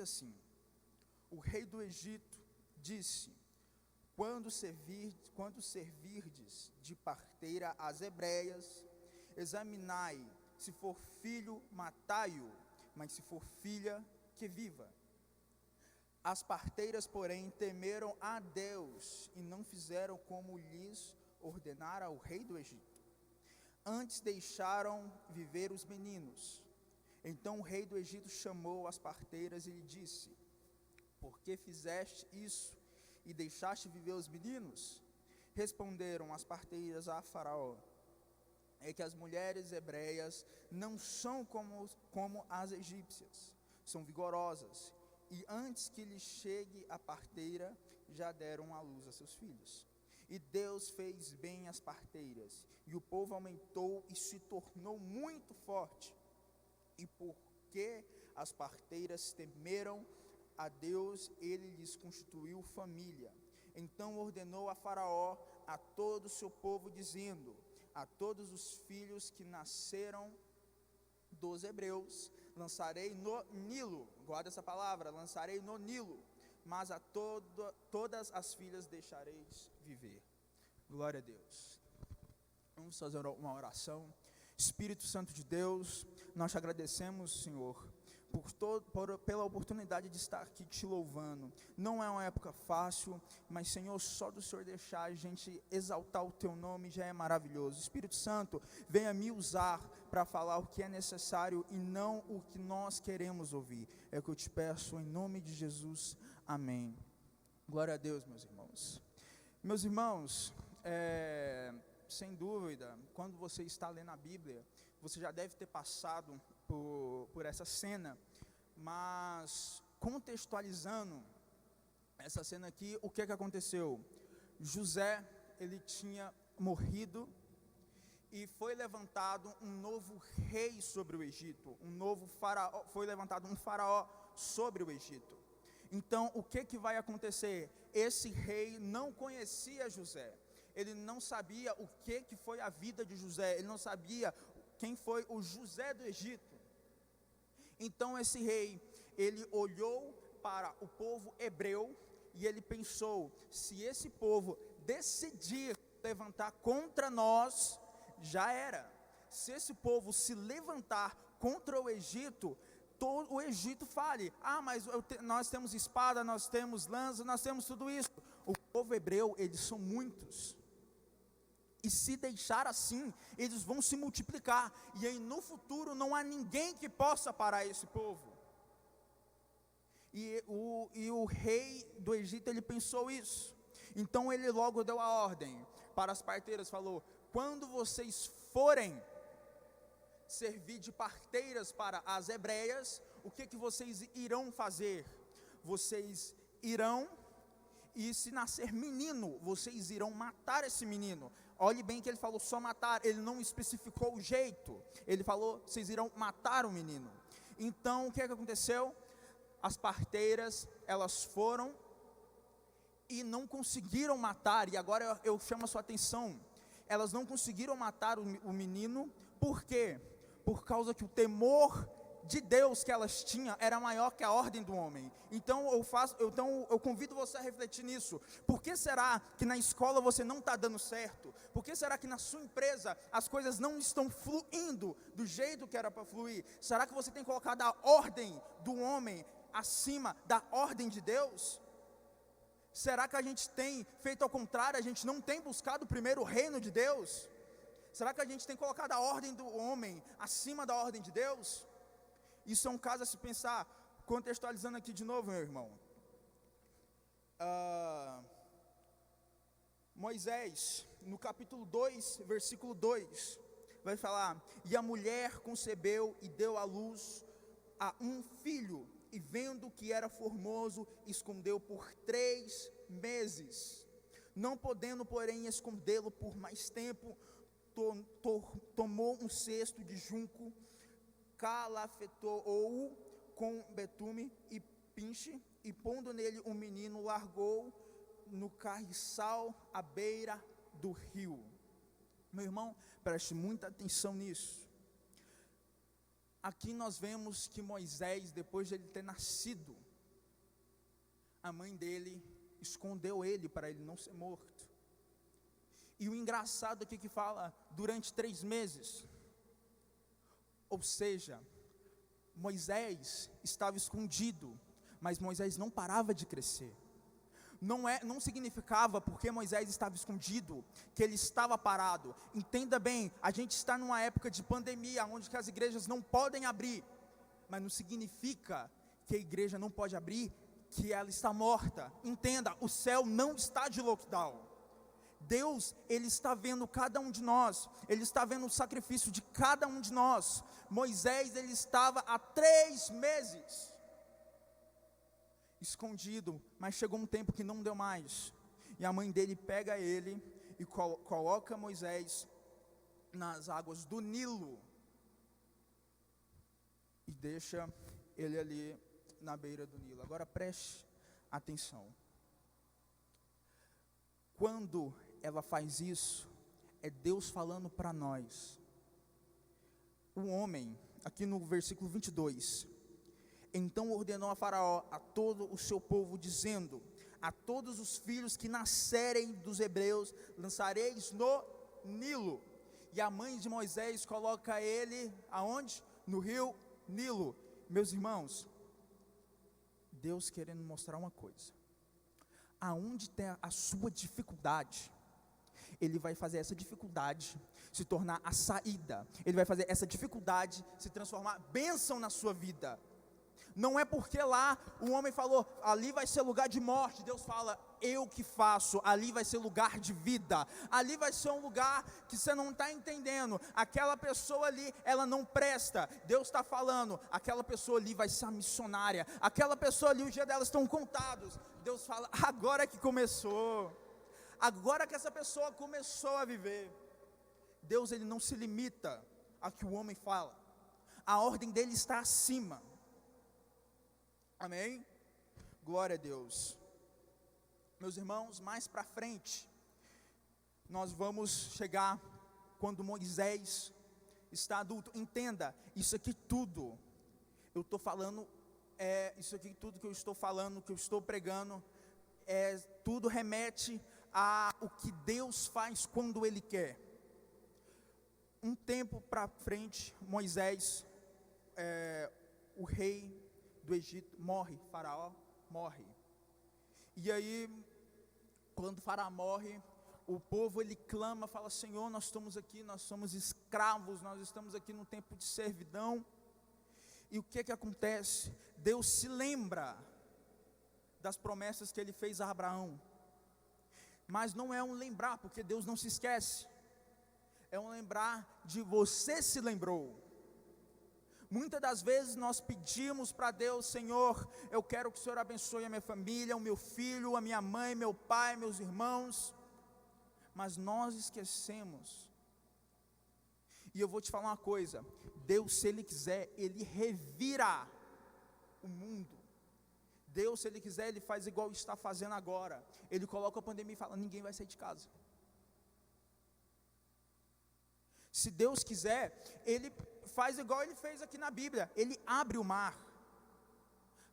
assim: o rei do Egito disse: quando servirdes de parteira às hebreias, examinai, se for filho, matai-o, mas se for filha, que viva. As parteiras, porém, temeram a Deus e não fizeram como lhes ordenara o rei do Egito. Antes deixaram viver os meninos. Então o rei do Egito chamou as parteiras e lhe disse: por que fizeste isso e deixaste viver os meninos? Responderam as parteiras a Faraó: é que as mulheres hebreias não são como as egípcias, são vigorosas, e antes que lhes chegue a parteira, já deram à luz a seus filhos. E Deus fez bem às parteiras, e o povo aumentou e se tornou muito forte. E porque as parteiras temeram a Deus, ele lhes constituiu família. Então ordenou a Faraó a todo o seu povo, dizendo: a todos os filhos que nasceram dos hebreus lançarei no Nilo, guarda essa palavra, lançarei no Nilo, mas a todas as filhas deixareis viver. Glória a Deus. Vamos fazer uma oração. Espírito Santo de Deus, nós te agradecemos, Senhor, pela oportunidade de estar aqui te louvando. Não é uma época fácil, mas, Senhor, só do Senhor deixar a gente exaltar o teu nome já é maravilhoso. Espírito Santo, venha me usar para falar o que é necessário e não o que nós queremos ouvir. É o que eu te peço em nome de Jesus, amém. Glória a Deus, meus irmãos. Meus irmãos, sem dúvida, quando você está lendo a Bíblia, você já deve ter passado por essa cena, mas contextualizando essa cena aqui, o que aconteceu? José, ele tinha morrido e foi levantado um novo rei sobre o Egito, um novo faraó, foi levantado um faraó sobre o Egito. Então, o que vai acontecer? Esse rei não conhecia José, ele não sabia o que foi a vida de José, ele não sabia quem foi o José do Egito. Então esse rei, ele olhou para o povo hebreu e ele pensou: se esse povo decidir levantar contra nós, já era. Se esse povo se levantar contra o Egito, todo o Egito fale: ah, mas nós temos espada, nós temos lança, nós temos tudo isso. O povo hebreu, eles são muitos. E se deixar assim, eles vão se multiplicar. E aí no futuro não há ninguém que possa parar esse povo. E o rei do Egito, ele pensou isso. Então ele logo deu a ordem para as parteiras, falou: quando vocês forem servir de parteiras para as hebreias, o que vocês irão fazer? Vocês irão, e se nascer menino, vocês irão matar esse menino. Olhe bem que ele falou só matar, ele não especificou o jeito. Ele falou: vocês irão matar o menino. Então o que aconteceu? As parteiras, elas foram e não conseguiram matar. E agora eu chamo a sua atenção: elas não conseguiram matar o menino. Por quê? Por causa que o temor de Deus que elas tinham era maior que a ordem do homem. Então eu convido você a refletir nisso. Por que será que na escola você não está dando certo? Por que será que na sua empresa as coisas não estão fluindo do jeito que era para fluir? Será que você tem colocado a ordem do homem acima da ordem de Deus? Será que a gente tem feito ao contrário? A gente não tem buscado primeiro o reino de Deus? Será que a gente tem colocado a ordem do homem acima da ordem de Deus? Isso é um caso a se pensar. Contextualizando aqui de novo, meu irmão, Moisés, no capítulo 2, versículo 2, vai falar: e a mulher concebeu e deu à luz a um filho, e vendo que era formoso, escondeu por 3 meses. Não podendo, porém, escondê-lo por mais tempo, tomou um cesto de junco, calafetou-o com betume e pinche, e pondo nele um menino, largou no carriçal à beira do rio. Meu irmão, preste muita atenção nisso. Aqui nós vemos que Moisés, depois de ele ter nascido, a mãe dele escondeu ele para ele não ser morto. E o engraçado aqui que fala, durante 3 meses. Ou seja, Moisés estava escondido, mas Moisés não parava de crescer. Não significava porque Moisés estava escondido que ele estava parado. Entenda bem, a gente está numa época de pandemia, onde que as igrejas não podem abrir, mas não significa que a igreja não pode abrir, que ela está morta. Entenda, o céu não está de lockdown. Deus, Ele está vendo cada um de nós, Ele está vendo o sacrifício de cada um de nós. Moisés, ele estava há 3 meses escondido, mas chegou um tempo que não deu mais, e a mãe dele pega ele e coloca Moisés nas águas do Nilo, e deixa ele ali na beira do Nilo. Agora preste atenção, quando ela faz isso, é Deus falando para nós. O homem, aqui no versículo 22, então ordenou a Faraó, a todo o seu povo, dizendo: a todos os filhos que nascerem dos hebreus, lançareis no Nilo. E a mãe de Moisés coloca ele, aonde? No rio Nilo. Meus irmãos, Deus querendo mostrar uma coisa: aonde tem a sua dificuldade, Ele vai fazer essa dificuldade se tornar a saída. Ele vai fazer essa dificuldade se transformar bênção na sua vida. Não é porque lá o homem falou, ali vai ser lugar de morte. Deus fala, eu que faço, ali vai ser lugar de vida. Ali vai ser um lugar que você não está entendendo. Aquela pessoa ali, ela não presta. Deus está falando, aquela pessoa ali vai ser a missionária. Aquela pessoa ali, os dias delas estão contados. Deus fala, agora que começou. Agora que essa pessoa começou a viver. Deus, ele não se limita a que o homem fala. A ordem dele está acima. Amém? Glória a Deus. Meus irmãos, mais para frente, nós vamos chegar quando Moisés está adulto. Entenda, isso aqui tudo, eu estou falando, isso aqui tudo que eu estou falando, que eu estou pregando, tudo remete a o que Deus faz quando Ele quer. Um tempo para frente, Moisés, o rei do Egito morre, Faraó morre. E aí, quando Faraó morre, o povo ele clama, fala, Senhor, nós estamos aqui, nós somos escravos, nós estamos aqui no tempo de servidão. E o que acontece? Deus se lembra das promessas que Ele fez a Abraão. Mas não é um lembrar, porque Deus não se esquece. É um lembrar de você se lembrou. Muitas das vezes nós pedimos para Deus, Senhor, eu quero que o Senhor abençoe a minha família, o meu filho, a minha mãe, meu pai, meus irmãos. Mas nós esquecemos. E eu vou te falar uma coisa, Deus, se Ele quiser, Ele revira o mundo. Deus, se Ele quiser, Ele faz igual está fazendo agora. Ele coloca a pandemia e fala, ninguém vai sair de casa. Se Deus quiser, Ele faz igual Ele fez aqui na Bíblia. Ele abre o mar.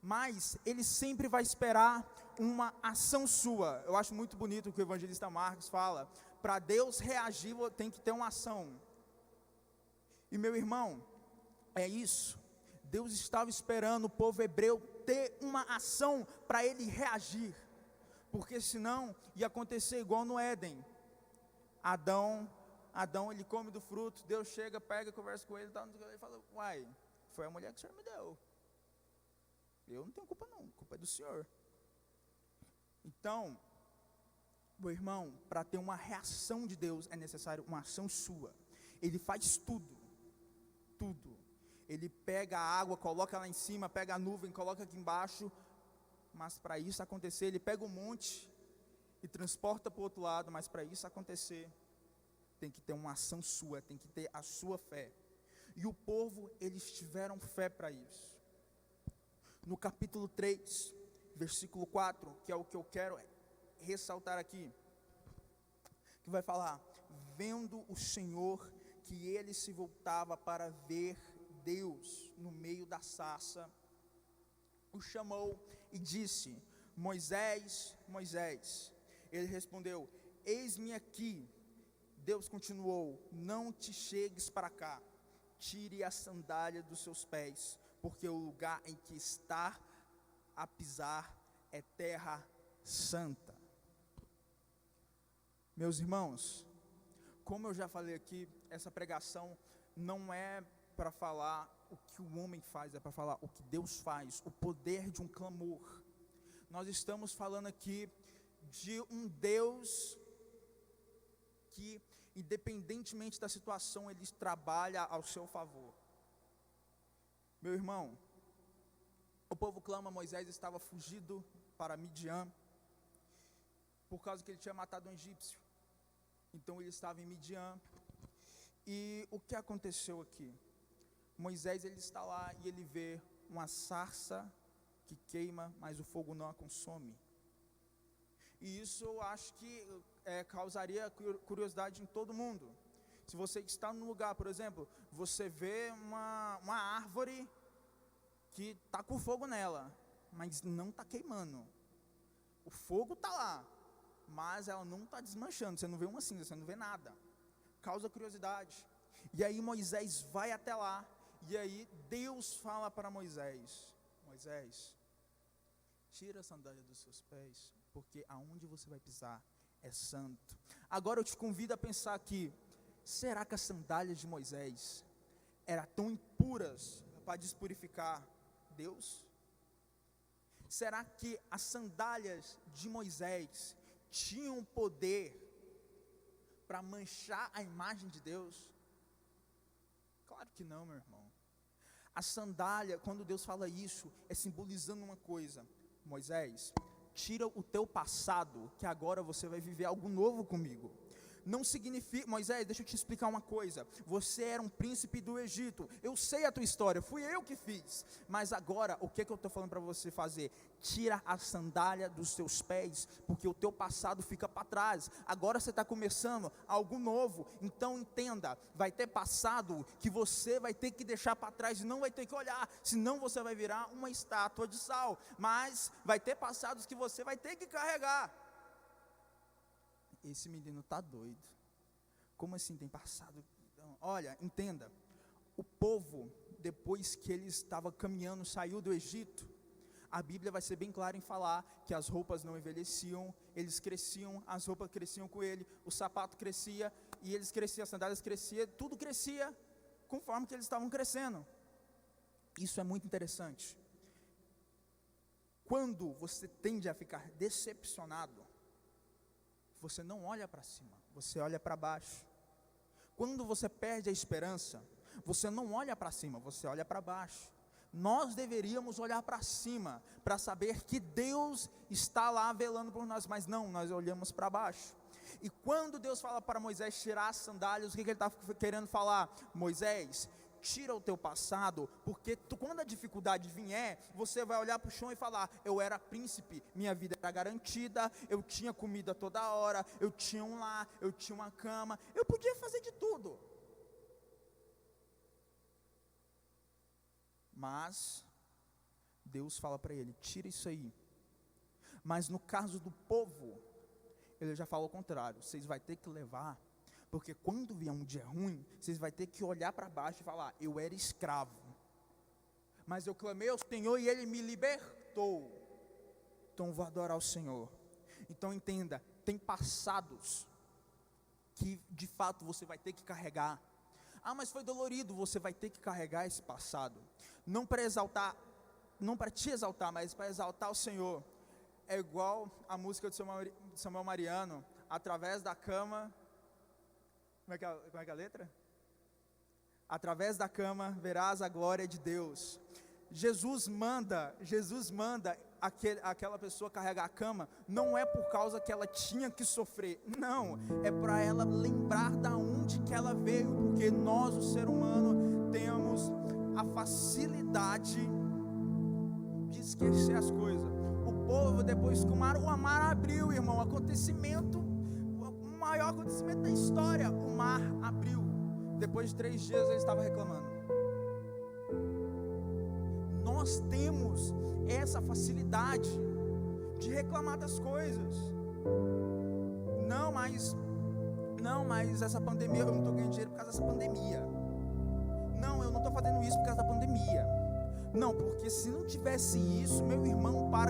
Mas Ele sempre vai esperar uma ação sua. Eu acho muito bonito o que o evangelista Marcos fala. Para Deus reagir, tem que ter uma ação. E meu irmão, é isso. Deus estava esperando o povo hebreu ter uma ação para ele reagir. Porque senão ia acontecer igual no Éden. Adão, ele come do fruto, Deus chega, pega, conversa com ele, e fala, uai, foi a mulher que o Senhor me deu. Eu não tenho culpa não, a culpa é do Senhor. Então, meu irmão, para ter uma reação de Deus, é necessário uma ação sua. Ele faz tudo. Ele pega a água, coloca lá em cima, pega a nuvem, coloca aqui embaixo, mas para isso acontecer, ele pega o monte e transporta para o outro lado, mas para isso acontecer, tem que ter uma ação sua, tem que ter a sua fé. E o povo, eles tiveram fé para isso. No capítulo 3, versículo 4, que é o que eu quero ressaltar aqui, que vai falar, vendo o Senhor que ele se voltava para ver Deus no meio da sarça, o chamou e disse, Moisés, Moisés. Ele respondeu: eis-me aqui. Deus continuou: não te chegues para cá, tire a sandália dos seus pés, porque o lugar em que está a pisar é terra santa. Meus irmãos, como eu já falei aqui, essa pregação não é para falar o que o homem faz, é para falar o que Deus faz, o poder de um clamor. Nós estamos falando aqui de um Deus que, independentemente da situação, Ele trabalha ao seu favor. Meu irmão, o povo clama, Moisés estava fugido para Midian, por causa que ele tinha matado um egípcio. Então ele estava em Midian, e o que aconteceu aqui? Moisés, ele está lá e ele vê uma sarça que queima, mas o fogo não a consome. E isso eu acho que causaria curiosidade em todo mundo. Se você está num lugar, por exemplo, você vê uma árvore que está com fogo nela, mas não está queimando. O fogo está lá, mas ela não está desmanchando. Você não vê uma cinza, você não vê nada. Causa curiosidade. E aí Moisés vai até lá, e aí Deus fala para Moisés: Moisés, tira a sandália dos seus pés, porque aonde você vai pisar é santo. Agora eu te convido a pensar aqui: será que as sandálias de Moisés eram tão impuras para despurificar Deus? Será que as sandálias de Moisés tinham poder para manchar a imagem de Deus? Claro que não, meu irmão. A sandália, quando Deus fala isso, é simbolizando uma coisa: Moisés, tira o teu passado, que agora você vai viver algo novo comigo. Não significa, Moisés, deixa eu te explicar uma coisa: você era um príncipe do Egito, eu sei a tua história, fui eu que fiz, mas agora, o que eu estou falando para você fazer? Tira a sandália dos teus pés, porque o teu passado fica para trás, agora você está começando algo novo. Então entenda, vai ter passado que você vai ter que deixar para trás e não vai ter que olhar, senão você vai virar uma estátua de sal, mas vai ter passados que você vai ter que carregar. Esse menino está doido. Como assim tem passado? Olha, entenda, o povo, depois que ele estava caminhando, saiu do Egito, a Bíblia vai ser bem clara em falar que as roupas não envelheciam, eles cresciam, as roupas cresciam com ele, o sapato crescia, e eles cresciam, as sandálias cresciam, tudo crescia conforme que eles estavam crescendo. Isso é muito interessante. Quando você tende a ficar decepcionado, você não olha para cima, você olha para baixo. Quando você perde a esperança, você não olha para cima, você olha para baixo. Nós deveríamos olhar para cima, para saber que Deus está lá velando por nós, mas não, nós olhamos para baixo. E quando Deus fala para Moisés tirar as sandálias, o que ele está querendo falar? Moisés, tira o teu passado, porque quando a dificuldade vier, você vai olhar para o chão e falar: eu era príncipe, minha vida era garantida, eu tinha comida toda hora, eu tinha um lar, eu tinha uma cama, eu podia fazer de tudo. Mas Deus fala para ele: tira isso aí. Mas no caso do povo, ele já fala o contrário: vocês vão ter que levar, porque quando vier um dia ruim, vocês vão ter que olhar para baixo e falar: eu era escravo, mas eu clamei ao Senhor e Ele me libertou, então vou adorar o Senhor. Então entenda, tem passados que de fato você vai ter que carregar. Ah, mas foi dolorido, você vai ter que carregar esse passado, não para exaltar, não para te exaltar, mas para exaltar o Senhor. É igual a música de Samuel Mariano, através da cama. Como é que é a letra? Através da cama verás a glória de Deus. Jesus manda aquela pessoa carregar a cama, não é por causa que ela tinha que sofrer, não, é para ela lembrar da onde que ela veio, porque nós, o ser humano, temos a facilidade de esquecer as coisas. O povo, depois que o mar abriu, irmão, o maior acontecimento da história, o mar abriu. Depois de 3 dias ele estava reclamando. Nós temos essa facilidade de reclamar das coisas. Não, mas essa pandemia, eu não estou ganhando dinheiro por causa dessa pandemia. Não, eu não estou fazendo isso por causa da pandemia. Não, porque se não tivesse isso, meu irmão para